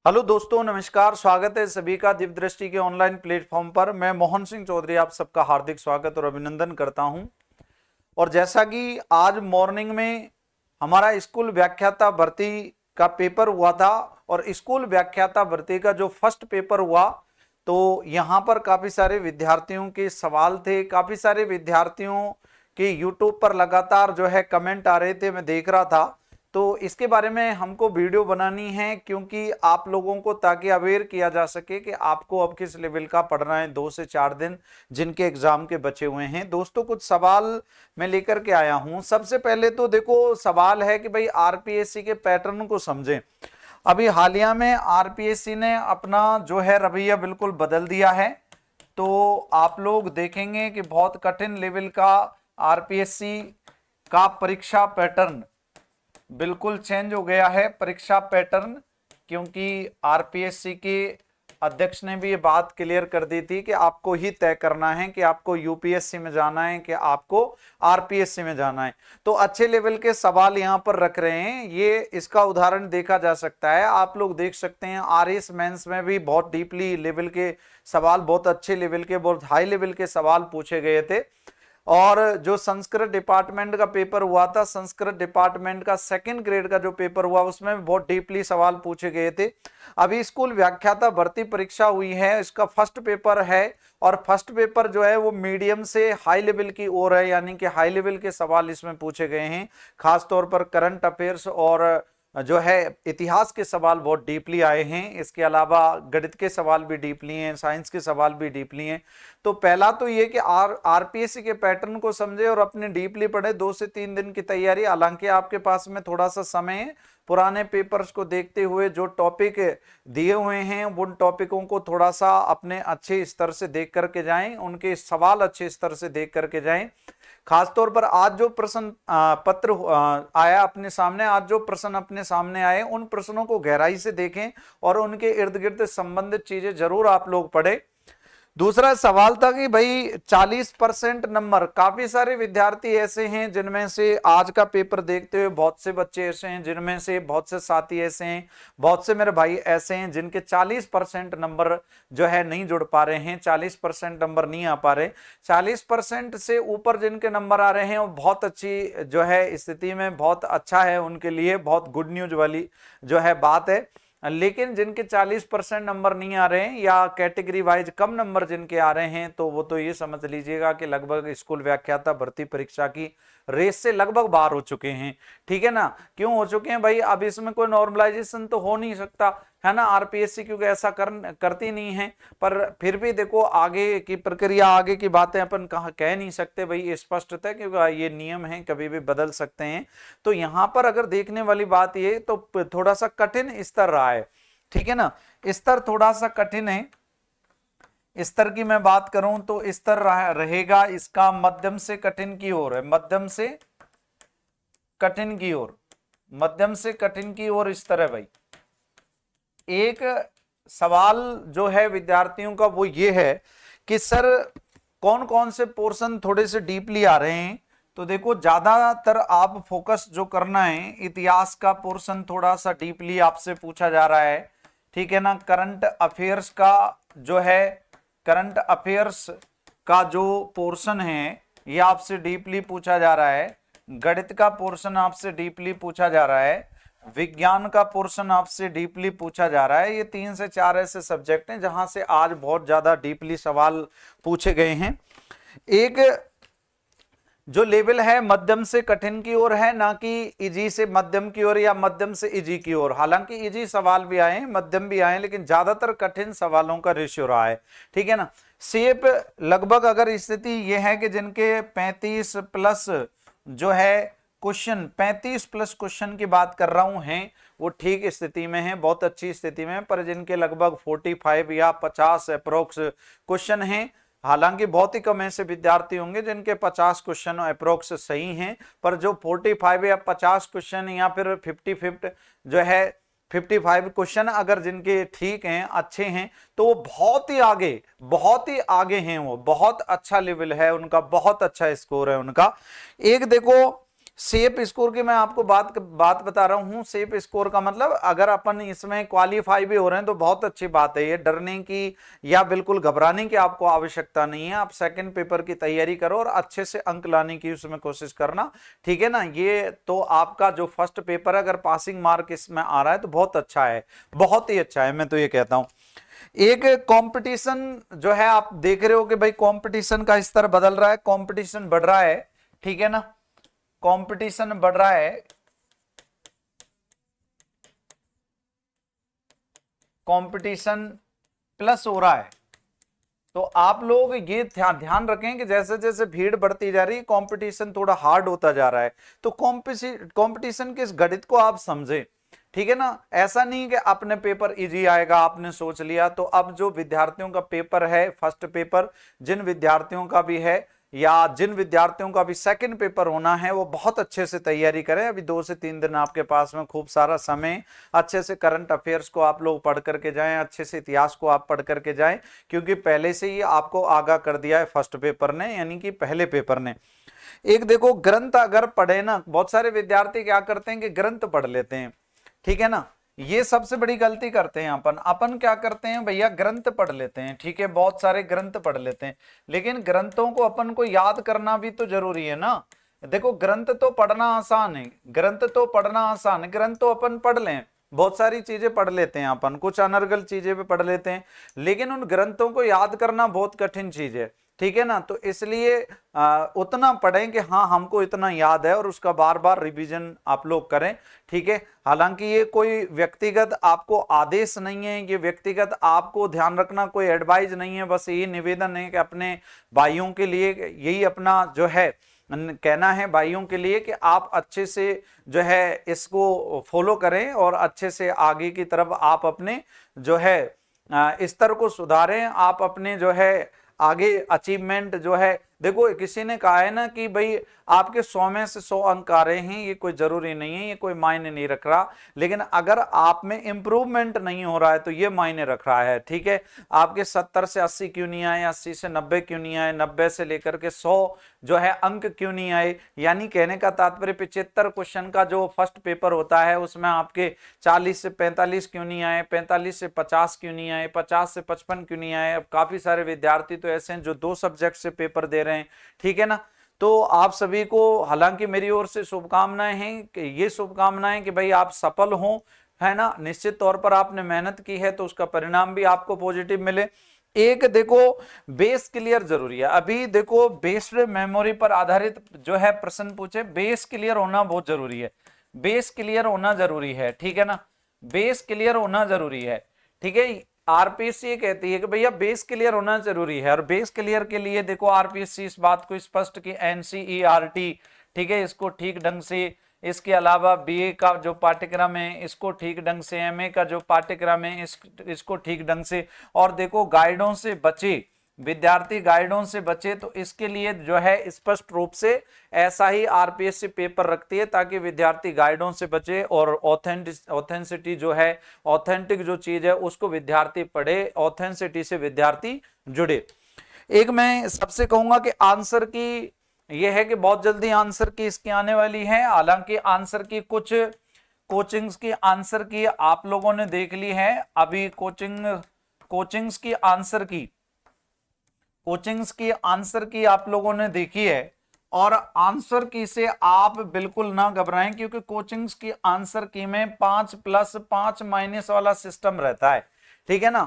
Hello दोस्तों, नमस्कार। स्वागत है सभी का दिव्य दृष्टि के ऑनलाइन प्लेटफॉर्म पर। मैं मोहन सिंह चौधरी आप सबका हार्दिक स्वागत और अभिनंदन करता हूं। और जैसा कि आज मॉर्निंग में हमारा स्कूल व्याख्याता भर्ती का पेपर हुआ था और स्कूल व्याख्याता भर्ती का जो फर्स्ट पेपर हुआ तो यहां पर काफी सारे विद्यार्थियों के सवाल थे, काफी सारे विद्यार्थियों के यूट्यूब पर लगातार जो है कमेंट आ रहे थे, मैं देख रहा था। तो इसके बारे में हमको वीडियो बनानी है क्योंकि आप लोगों को ताकि अवेयर किया जा सके कि आपको अब किस लेवल का पढ़ना है। 2 से 4 दिन जिनके एग्जाम के बचे हुए हैं दोस्तों, कुछ सवाल मैं लेकर के आया हूं। सबसे पहले तो देखो, सवाल है कि भाई आरपीएससी के पैटर्न को समझें। अभी हालिया में आरपीएससी ने अपना जो है रवैया बिल्कुल बदल दिया है। तो आप लोग देखेंगे कि बहुत कठिन लेवल का आरपीएससी का परीक्षा पैटर्न बिल्कुल चेंज हो गया है। परीक्षा पैटर्न, क्योंकि आरपीएससी के अध्यक्ष ने भी ये बात क्लियर कर दी थी कि आपको ही तय करना है कि आपको यूपीएससी में जाना है कि आपको आरपीएससी में जाना है। तो अच्छे लेवल के सवाल यहां पर रख रहे हैं। ये इसका उदाहरण देखा जा सकता है। आप लोग देख सकते हैं आरएस मेंस में भी बहुत डीपली लेवल के सवाल, बहुत अच्छे लेवल के, बहुत हाई लेवल के सवाल पूछे गए थे। और जो संस्कृत डिपार्टमेंट का पेपर हुआ था, संस्कृत डिपार्टमेंट का सेकंड ग्रेड का जो पेपर हुआ उसमें बहुत डीपली सवाल पूछे गए थे। अभी स्कूल व्याख्याता भर्ती परीक्षा हुई है, इसका फर्स्ट पेपर है और फर्स्ट पेपर जो है वो मीडियम से हाई लेवल की ओर है, यानी कि हाई लेवल के सवाल इसमें पूछे गए हैं। खासतौर पर करंट अफेयर्स और जो है इतिहास के सवाल बहुत डीपली आए हैं। इसके अलावा गणित के सवाल भी डीपली हैं, साइंस के सवाल भी डीपली हैं। तो पहला तो ये कि आरपीएससी के पैटर्न को समझे और अपने डीपली पढ़े। 2 से 3 दिन की तैयारी, हालांकि आपके पास में थोड़ा सा समय है। पुराने पेपर्स को देखते हुए जो टॉपिक दिए हुए हैं उन टॉपिकों को थोड़ा सा अपने अच्छे स्तर से देख करके जाएं, उनके सवाल अच्छे स्तर से देख करके जाएं। खासतौर पर आज जो प्रश्न पत्र आया अपने सामने, आज जो प्रश्न अपने सामने आए उन प्रश्नों को गहराई से देखें और उनके इर्द गिर्द संबंधित चीजें जरूर आप लोग पढ़ें। दूसरा सवाल था कि भाई 40% नंबर, काफी सारे विद्यार्थी ऐसे हैं जिनमें से आज का पेपर देखते हुए बहुत से बच्चे ऐसे हैं, जिनमें से बहुत से साथी ऐसे हैं, बहुत से मेरे भाई ऐसे हैं जिनके 40% नंबर जो है नहीं जुड़ पा रहे हैं, 40% नंबर नहीं आ पा रहे। 40% से ऊपर जिनके नंबर आ रहे हैं वो बहुत अच्छी जो है स्थिति में, बहुत अच्छा है उनके लिए, बहुत गुड न्यूज वाली जो है बात है। लेकिन जिनके 40% नंबर नहीं आ रहे हैं या कैटेगरी वाइज कम नंबर जिनके आ रहे हैं, तो वो तो ये समझ लीजिएगा कि लगभग स्कूल व्याख्याता भर्ती परीक्षा की रेस से लगभग बाहर हो चुके हैं। ठीक है ना? क्यों हो चुके हैं भाई? अब इसमें कोई नॉर्मलाइजेशन तो हो नहीं सकता है ना, आरपीएससी क्योंकि ऐसा करती नहीं है। पर फिर भी देखो, आगे की प्रक्रिया, आगे की बातें अपन कह नहीं सकते भाई स्पष्ट है, क्योंकि ये नियम है, कभी भी बदल सकते हैं। तो यहां पर अगर देखने वाली बात ये, तो थोड़ा सा कठिन स्तर रहा है। ठीक है ना? स्तर थोड़ा सा कठिन है। स्तर की मैं बात करूं तो स्तर रहेगा इसका मध्यम से कठिन की ओर है, मध्यम से कठिन की ओर, मध्यम से कठिन की ओर स्तर है भाई। एक सवाल जो है विद्यार्थियों का वो ये है कि सर कौन कौन से पोर्शन थोड़े से डीपली आ रहे हैं। तो देखो, ज्यादातर आप फोकस जो करना है, इतिहास का पोर्शन थोड़ा सा डीपली आपसे पूछा जा रहा है। ठीक है ना? करंट अफेयर्स का जो है, करंट अफेयर्स का जो पोर्शन है ये आपसे डीपली पूछा जा रहा है। गणित का पोर्शन आपसे डीपली पूछा जा रहा है। विज्ञान का पोर्शन आपसे डीपली पूछा जा रहा है। ये 3 से 4 ऐसे सब्जेक्ट हैं जहां से आज बहुत ज्यादा डीपली सवाल पूछे गए हैं। एक जो लेवल है मध्यम से कठिन की ओर है, ना कि इजी से मध्यम की ओर या मध्यम से इजी की ओर। हालांकि इजी सवाल भी आए, मध्यम भी आए, लेकिन ज्यादातर कठिन सवालों का रेशियो रहा है। ठीक है ना? शेप लगभग अगर स्थिति यह है कि जिनके 35 प्लस जो है क्वेश्चन, 35 प्लस क्वेश्चन की बात कर रहा हूं, हैं वो ठीक स्थिति में है, बहुत अच्छी स्थिति में। पर जिनके लगभग 45 या 50 अप्रोक्स क्वेश्चन हैं, हालांकि बहुत ही कम ऐसे विद्यार्थी होंगे जिनके 50 क्वेश्चन अप्रोक्स सही हैं, पर जो 45 या 50 क्वेश्चन या फिर 50 जो है 55 क्वेश्चन अगर जिनके ठीक हैं, अच्छे हैं, तो वो बहुत ही आगे हैं। वो बहुत अच्छा लेवल है उनका, बहुत अच्छा स्कोर है उनका। एक देखो सेफ स्कोर की मैं आपको बात बता रहा हूं। सेफ स्कोर का मतलब अगर अपन इसमें क्वालिफाई भी हो रहे हैं तो बहुत अच्छी बात है। ये डरने की या बिल्कुल घबराने की आपको आवश्यकता नहीं है। आप सेकंड पेपर की तैयारी करो और अच्छे से अंक लाने की उसमें कोशिश करना, ठीक है ना। ये तो आपका जो फर्स्ट पेपर है, अगर पासिंग मार्क इसमें आ रहा है तो बहुत अच्छा है, बहुत ही अच्छा है, मैं तो ये कहता हूं। एक कंपटीशन जो है आप देख रहे हो कि भाई कंपटीशन का स्तर बदल रहा है, कंपटीशन बढ़ रहा है, ठीक है ना, कंपटीशन बढ़ रहा है, कंपटीशन प्लस हो रहा है। तो आप लोग ये ध्यान रखें कि जैसे जैसे भीड़ बढ़ती जा रही है, कंपटीशन थोड़ा हार्ड होता जा रहा है, तो कंपटीशन के इस गणित को आप समझें, ठीक है ना। ऐसा नहीं कि अपने पेपर इजी आएगा आपने सोच लिया। तो अब जो विद्यार्थियों का पेपर है फर्स्ट पेपर, जिन विद्यार्थियों का भी है या जिन विद्यार्थियों का भी सेकंड पेपर होना है, वो बहुत अच्छे से तैयारी करें। अभी 2 से 3 दिन आपके पास में खूब सारा समय, अच्छे से करंट अफेयर्स को आप लोग पढ़ करके जाएं, अच्छे से इतिहास को आप पढ़ करके जाएं, क्योंकि पहले से ही आपको आगाह कर दिया है फर्स्ट पेपर ने, यानी कि पहले पेपर ने। एक देखो, ग्रंथ अगर पढ़े ना, बहुत सारे विद्यार्थी क्या करते हैं कि ग्रंथ पढ़ लेते हैं, ठीक है ना। ये सबसे बड़ी गलती करते हैं। अपन क्या करते हैं भैया, ग्रंथ पढ़ लेते हैं, ठीक है, बहुत सारे ग्रंथ पढ़ लेते हैं, लेकिन ग्रंथों को अपन को याद करना भी तो जरूरी है ना। देखो, ग्रंथ तो पढ़ना आसान है, ग्रंथ तो पढ़ना आसान है, ग्रंथ तो अपन पढ़ लें, बहुत सारी चीजें पढ़ लेते हैं अपन, कुछ अनर्गल चीजें भी पढ़ लेते हैं, लेकिन उन ग्रंथों को याद करना बहुत कठिन चीज है, ठीक है ना। तो इसलिए उतना पढ़ें कि हाँ हमको इतना याद है, और उसका बार बार रिवीजन आप लोग करें, ठीक है। हालांकि ये कोई व्यक्तिगत आपको आदेश नहीं है, ये व्यक्तिगत आपको ध्यान रखना कोई एडवाइस नहीं है, बस यही निवेदन है कि अपने भाइयों के लिए यही अपना जो है कहना है, भाइयों के लिए, कि आप अच्छे से जो है इसको फॉलो करें और अच्छे से आगे की तरफ आप अपने जो है स्तर को सुधारें, आप अपने जो है आगे अचीवमेंट जो है। देखो, किसी ने कहा है ना कि भाई आपके 100 में से 100 अंक आ रहे हैं, ये कोई जरूरी नहीं है, ये कोई मायने नहीं रख रहा, लेकिन अगर आप में इंप्रूवमेंट नहीं हो रहा है तो ये मायने रख रहा है, ठीक है। आपके 70 से 80 क्यों नहीं आए, 80 से 90 क्यों नहीं आए, 90 से लेकर के 100 जो है अंक क्यों नहीं आए, यानी कहने का तात्पर्य 75 क्वेश्चन का जो फर्स्ट पेपर होता है उसमें आपके 40 से 45 क्यों नहीं आए, 45 से 50 क्यों नहीं आए, 50 से 55 क्यों नहीं आए। अब काफी सारे विद्यार्थी तो ऐसे हैं जो 2 सब्जेक्ट से पेपर दे रहे हैं, ठीक है ना। तो आप सभी को हालांकि मेरी ओर से शुभकामनाएं हैं, कि ये शुभकामनाएं कि भाई आप सफल हों, है ना। निश्चित तौर पर आपने मेहनत की है तो उसका परिणाम भी आपको पॉजिटिव मिले। एक देखो, बेस क्लियर जरूरी है। अभी देखो, बेस्ड मेमोरी पर आधारित जो है प्रश्न पूछे, बेस क्लियर होना बहुत जरूरी है, बेस क्लियर होना जरूरी है, ठीक है ना, बेस क्लियर होना जरूरी है, ठीक है। आरपीएससी कहती है कि भैया बेस क्लियर होना जरूरी है, और बेस क्लियर के लिए देखो आरपीएससी इस बात को स्पष्ट की एनसीईआरटी, ठीक है, इसको ठीक ढंग से, इसके अलावा बीए का जो पाठ्यक्रम है इसको ठीक ढंग से, एमए का जो पाठ्यक्रम है इसको ठीक ढंग से, और देखो गाइडों से बचे, विद्यार्थी गाइडों से बचे, तो इसके लिए जो है स्पष्ट रूप से ऐसा ही आरपीएससी पेपर रखती है, ताकि विद्यार्थी गाइडों से बचे और ऑथेंटिसिटी जो है, ऑथेंटिक जो चीज है उसको विद्यार्थी पढ़े, ऑथेंटिसिटी से विद्यार्थी जुड़े। एक मैं सबसे कहूंगा कि आंसर की यह है कि बहुत जल्दी आंसर की इसकी आने वाली है। हालांकि आंसर की कुछ कोचिंग्स की आंसर की आप लोगों ने देख ली है, अभी कोचिंग्स की आंसर की आप लोगों ने देखी है, और आंसर की से आप बिल्कुल ना घबराएं, क्योंकि कोचिंग्स की आंसर की में 5+5 वाला सिस्टम रहता है, ठीक है ना,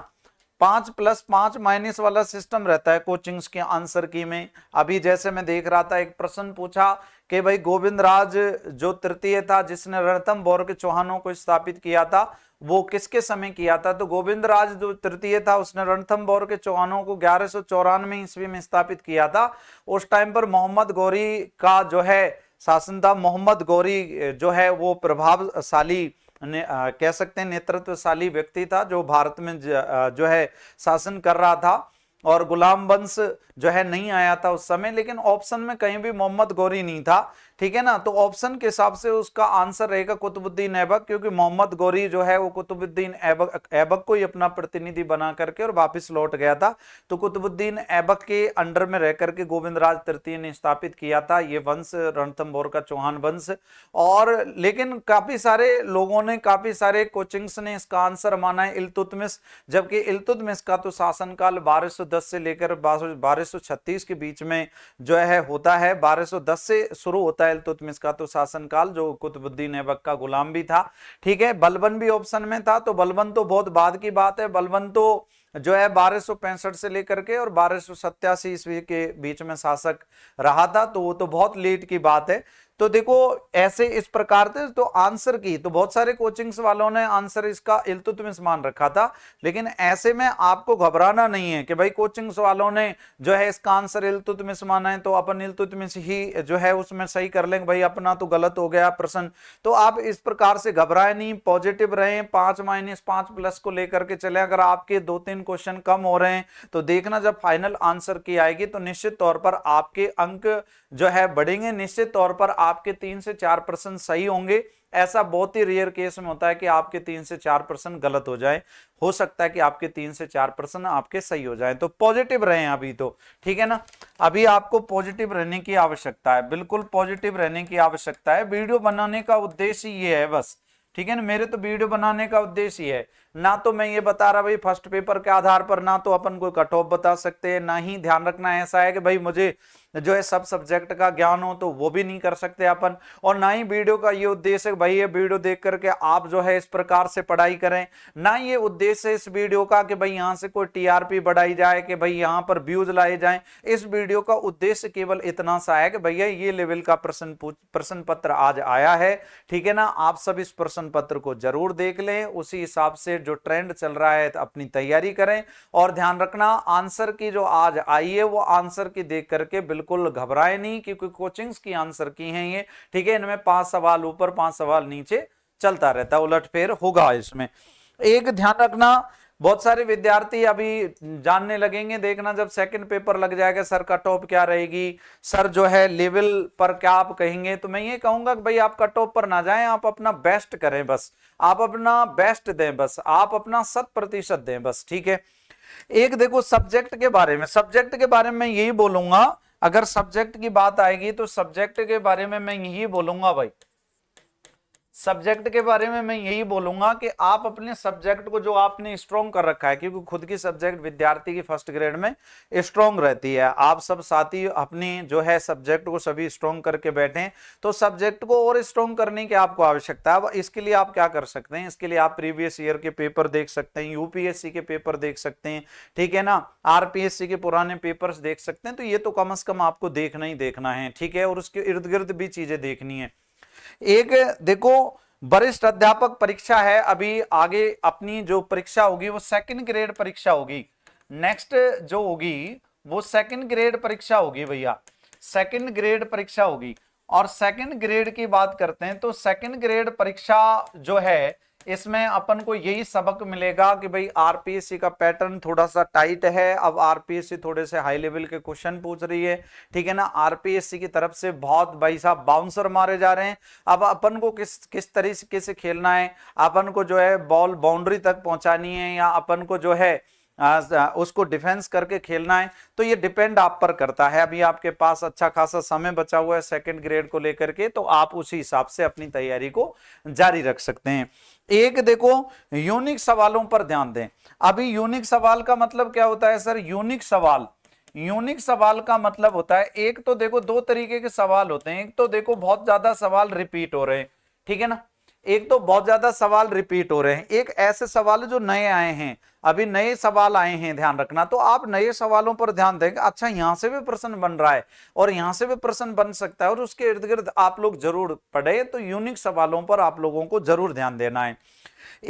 5+5 वाला सिस्टम रहता है कोचिंग्स के आंसर की में। अभी जैसे मैं देख रहा था, एक प्रश्न पूछा कि भाई गोविंद राज जो तृतीय था जिसने रणथंभौर के चौहानों को स्थापित किया था, वो किसके समय किया था। तो गोविंद राज जो तृतीय था उसने रणथंभौर के चौहानों को 1194 ईस्वी में स्थापित किया था। उस टाइम पर मोहम्मद गौरी का जो है शासन था। मोहम्मद गौरी जो है वो प्रभावशाली कह सकते हैं नेतृत्वशाली व्यक्ति था, जो भारत में जो है शासन कर रहा था, और गुलाम वंश जो है नहीं आया था उस समय, लेकिन ऑप्शन में कहीं भी मोहम्मद गौरी नहीं था, ठीक है ना। तो ऑप्शन के हिसाब से उसका आंसर रहेगा कुतुबुद्दीन ऐबक, क्योंकि मोहम्मद गौरी जो है वो कुतुबुद्दीन ऐबक को ही अपना प्रतिनिधि बना करके और वापस लौट गया था। तो कुतुबुद्दीन ऐबक के अंडर में रह करके गोविंदराज तृतीय ने स्थापित किया था ये वंश, रणथंभौर का चौहान वंश। और लेकिन काफी सारे लोगों ने, काफी सारे कोचिंग्स ने इसका आंसर माना है इल्तुतमिश, जबकि इल्तुतमिश का तो शासनकाल 1210 से लेकर 1236 के बीच में जो है होता है। 1210 से शुरू होता है इल्तुतमिश का तो शासनकाल, जो कुतुबुद्दीन ऐबक का गुलाम भी था। ठीक है, बलबन भी ऑप्शन में था, तो बलबन तो बहुत बाद की बात है। बलबन तो जो है 1265 से लेकर के और 1287 ईस्वी के बीच में शासक रहा था, तो वो तो बहुत लेट की बात है। तो देखो ऐसे इस प्रकार से तो आंसर की तो बहुत सारे कोचिंग्स वालों ने आंसर इसका इल्तुतमिश मान रखा था, लेकिन ऐसे में आपको घबराना नहीं है कि भाई कोचिंग्स वालों ने जो है इसका आंसर इल्तुतमिश माना है तो अपन इल्तुतमिश ही जो है उसमें सही कर लेंगे, भाई अपना तो गलत हो गया प्रश्न। तो आप इस प्रकार से घबराए नहीं, पॉजिटिव रहें, 5-5 को लेकर के चले। अगर आपके 2-3 क्वेश्चन कम हो रहे हैं तो देखना जब फाइनल आंसर की आएगी तो निश्चित तौर पर आपके अंक जो है बढ़ेंगे, निश्चित तौर पर आपके 3 से 4% सही होंगे। ऐसा बहुत ही रेयर केस में होता है कि आपके 3 से 4% गलत हो जाए, हो सकता है कि आपके 3 से 4% आपके सही हो जाए। तो पॉजिटिव रहें अभी तो, ठीक है ना। अभी आपको पॉजिटिव रहने की आवश्यकता है, बिल्कुल पॉजिटिव रहने की आवश्यकता है। वीडियो बनाने का उद्देश्य ये है बस, ठीक है ना। मेरे तो वीडियो बनाने का उद्देश्य ये है, ना तो मैं ये बता रहा भाई फर्स्ट पेपर के आधार पर, ना तो अपन कोई कट ऑफ बता सकते हैं, ना ही ध्यान रखना ऐसा है कि भाई मुझे जो है सब सब्जेक्ट का ज्ञान हो, तो वो भी नहीं कर सकते अपन। और ना ही वीडियो का ये उद्देश्य है भाई ये वीडियो देख करके आप जो है इस प्रकार से पढ़ाई करें, ना ये उद्देश्य है इस वीडियो का कि भाई यहां से कोई टीआरपी बढ़ाई जाए, कि भाई यहां पर व्यूज लाए जाएं। इस वीडियो का उद्देश्य केवल इतना सा है कि भैया ये लेवल का प्रश्न पत्र आज आया है, ठीक है ना। आप सब इस प्रश्न पत्र को जरूर देख लें, उसी हिसाब से जो ट्रेंड चल रहा है अपनी तैयारी करें। और ध्यान रखना आंसर की जो आज आई है वो आंसर की देख करके बिल्कुल घबराए नहीं, क्योंकि कोचिंग्स की आंसर की हैं ये, ठीक है। इनमें 5 सवाल ऊपर 5 सवाल नीचे चलता रहता है, उलटफेर होगा इसमें। एक ध्यान रखना, बहुत सारे विद्यार्थी अभी जानने लगेंगे, देखना जब सेकंड पेपर लग जाएगा सर कट ऑफ क्या रहेगी, सर जो है लेवल पर क्या आप कहेंगे। तो मैं ये कहूंगा कि भाई आप कट ऑफ पर ना जाएं, आप अपना बेस्ट करें बस, आप अपना बेस्ट दें बस, आप अपना 100% दें बस, ठीक है। एक देखो सब्जेक्ट के बारे में, सब्जेक्ट के बारे में यही बोलूंगा, अगर सब्जेक्ट की बात आएगी तो सब्जेक्ट के बारे में मैं यही बोलूंगा भाई, सब्जेक्ट के बारे में मैं यही बोलूंगा कि आप अपने सब्जेक्ट को जो आपने स्ट्रॉन्ग कर रखा है, क्योंकि खुद की सब्जेक्ट विद्यार्थी की फर्स्ट ग्रेड में स्ट्रॉन्ग रहती है, आप सब साथी अपनी जो है सब्जेक्ट को सभी स्ट्रॉन्ग करके बैठे, तो सब्जेक्ट को और स्ट्रॉन्ग करने की आपको आवश्यकता है। अब इसके लिए आप क्या कर सकते हैं, इसके लिए आप प्रीवियस ईयर के पेपर देख सकते हैं, यूपीएससी के पेपर देख सकते हैं, ठीक है ना, आरपीएससी के पुराने पेपर्स देख सकते हैं। तो ये तो कम से कम आपको देखना ही देखना है, ठीक है, और उसके इर्द गिर्द भी चीजें देखनी है। एक देखो वरिष्ठ अध्यापक परीक्षा है, अभी आगे अपनी जो परीक्षा होगी वो सेकंड ग्रेड परीक्षा होगी, नेक्स्ट जो होगी वो सेकंड ग्रेड परीक्षा होगी भैया, सेकंड ग्रेड परीक्षा होगी। और सेकंड ग्रेड की बात करते हैं तो सेकंड ग्रेड परीक्षा जो है इसमें अपन को यही सबक मिलेगा कि भाई आरपीएससी का पैटर्न थोड़ा सा टाइट है। अब आरपीएससी थोड़े से हाई लेवल के क्वेश्चन पूछ रही है, ठीक है ना, आरपीएससी की तरफ से बहुत भाई साहब बाउंसर मारे जा रहे हैं। अब अपन को किस तरीके से खेलना है, अपन को जो है बॉल बाउंड्री तक पहुंचानी है या अपन को जो है उसको डिफेंस करके खेलना है, तो ये डिपेंड आप पर करता है। अभी आपके पास अच्छा खासा समय बचा हुआ है सेकंड ग्रेड को लेकर के, तो आप उसी हिसाब से अपनी तैयारी को जारी रख सकते हैं। एक देखो यूनिक सवालों पर ध्यान दें। अभी यूनिक सवाल का मतलब क्या होता है सर, यूनिक सवाल, यूनिक सवाल का मतलब होता है, एक तो देखो 2 तरीके के सवाल होते हैं, एक तो देखो बहुत ज्यादा सवाल रिपीट हो रहे हैं, ठीक है ना, एक तो बहुत ज्यादा सवाल रिपीट हो रहे हैं, एक ऐसे सवाल जो नए आए हैं, अभी नए सवाल आए हैं, ध्यान रखना। तो आप नए सवालों पर ध्यान देंगे, अच्छा यहां से भी प्रश्न बन रहा है और यहां से भी प्रश्न बन सकता है, और उसके इर्द गिर्द आप लोग जरूर पढ़े, तो यूनिक सवालों पर आप लोगों को जरूर ध्यान देना है।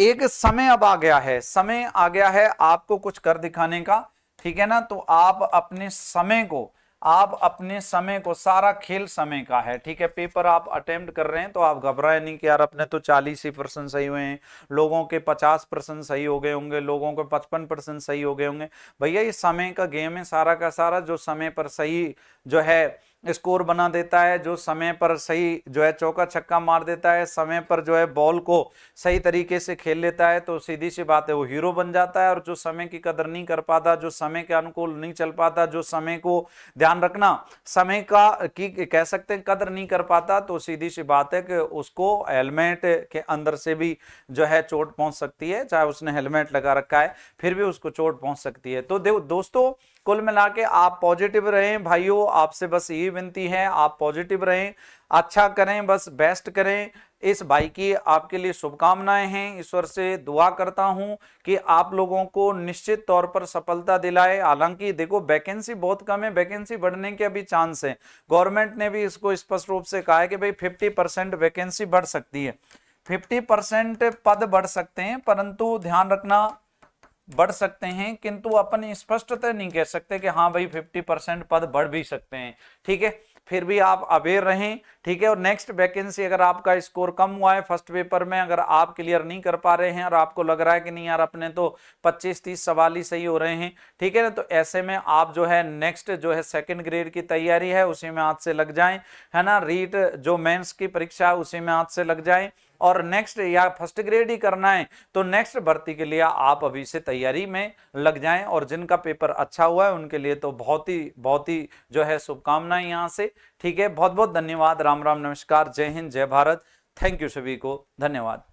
एक समय अब आ गया है, समय आ गया है आपको कुछ कर दिखाने का, ठीक है ना। तो आप अपने समय को सारा खेल समय का है, ठीक है। पेपर आप अटेम्प्ट कर रहे हैं तो आप घबराए नहीं कि यार अपने तो 40 ही % सही हुए हैं, लोगों के 50% सही हो गए होंगे, लोगों के 55% सही हो गए होंगे। भैया ये समय का गेम है, सारा का सारा जो समय पर सही जो है स्कोर बना देता है, जो समय पर सही जो है चौका छक्का मार देता है, समय पर जो है बॉल को सही तरीके से खेल लेता है, तो सीधी सी बात है वो हीरो बन जाता है। और जो समय की कदर नहीं कर पाता, जो समय के अनुकूल नहीं चल पाता, जो समय को ध्यान रखना, समय का की कह सकते हैं कदर नहीं कर पाता, तो सीधी सी बात है कि उसको हेलमेट के अंदर से भी जो है चोट पहुंच सकती है। चाहे उसने हेलमेट लगा रखा है फिर भी उसको चोट पहुंच सकती है। तो दोस्तों कुल मिला के आप पॉजिटिव रहें भाइयों, आपसे बस यही विनती है, आप पॉजिटिव रहें, अच्छा करें, बस बेस्ट करें। इस भाई की आपके लिए शुभकामनाएं हैं, ईश्वर से दुआ करता हूं कि आप लोगों को निश्चित तौर पर सफलता दिलाए। हालांकि देखो वैकेंसी बहुत कम है, वैकेंसी बढ़ने के अभी चांस है। गवर्नमेंट ने भी इसको स्पष्ट रूप से कहा है कि भाई 50% वैकेंसी बढ़ सकती है, 50% पद बढ़ सकते हैं, परंतु ध्यान रखना बढ़ सकते हैं, किंतु अपन स्पष्टता नहीं कह सकते कि हाँ भाई 50% पद बढ़ भी सकते हैं। ठीक है, फिर भी आप अवेयर रहें। ठीक है, और नेक्स्ट वैकेंसी अगर आपका स्कोर कम हुआ है फर्स्ट पेपर में, अगर आप क्लियर नहीं कर पा रहे हैं और आपको लग रहा है कि नहीं यार अपने तो 25-30 सवाल ही सही हो रहे हैं, ठीक है ना, तो ऐसे में आप जो है नेक्स्ट जो है सेकंड ग्रेड की तैयारी है उसी में हाथ से लग जाएं, है ना, रीट जो मेंस की परीक्षा है उसी में हाथ से लग जाएं, और नेक्स्ट या फर्स्ट ग्रेड ही करना है तो नेक्स्ट भर्ती के लिए आप अभी से तैयारी में लग जाएं। और जिनका पेपर अच्छा हुआ है उनके लिए तो बहुत ही जो है शुभकामनाएं यहां से। ठीक है, बहुत बहुत धन्यवाद, राम राम, नमस्कार, जय हिंद, जय भारत, थैंक यू, सभी को धन्यवाद।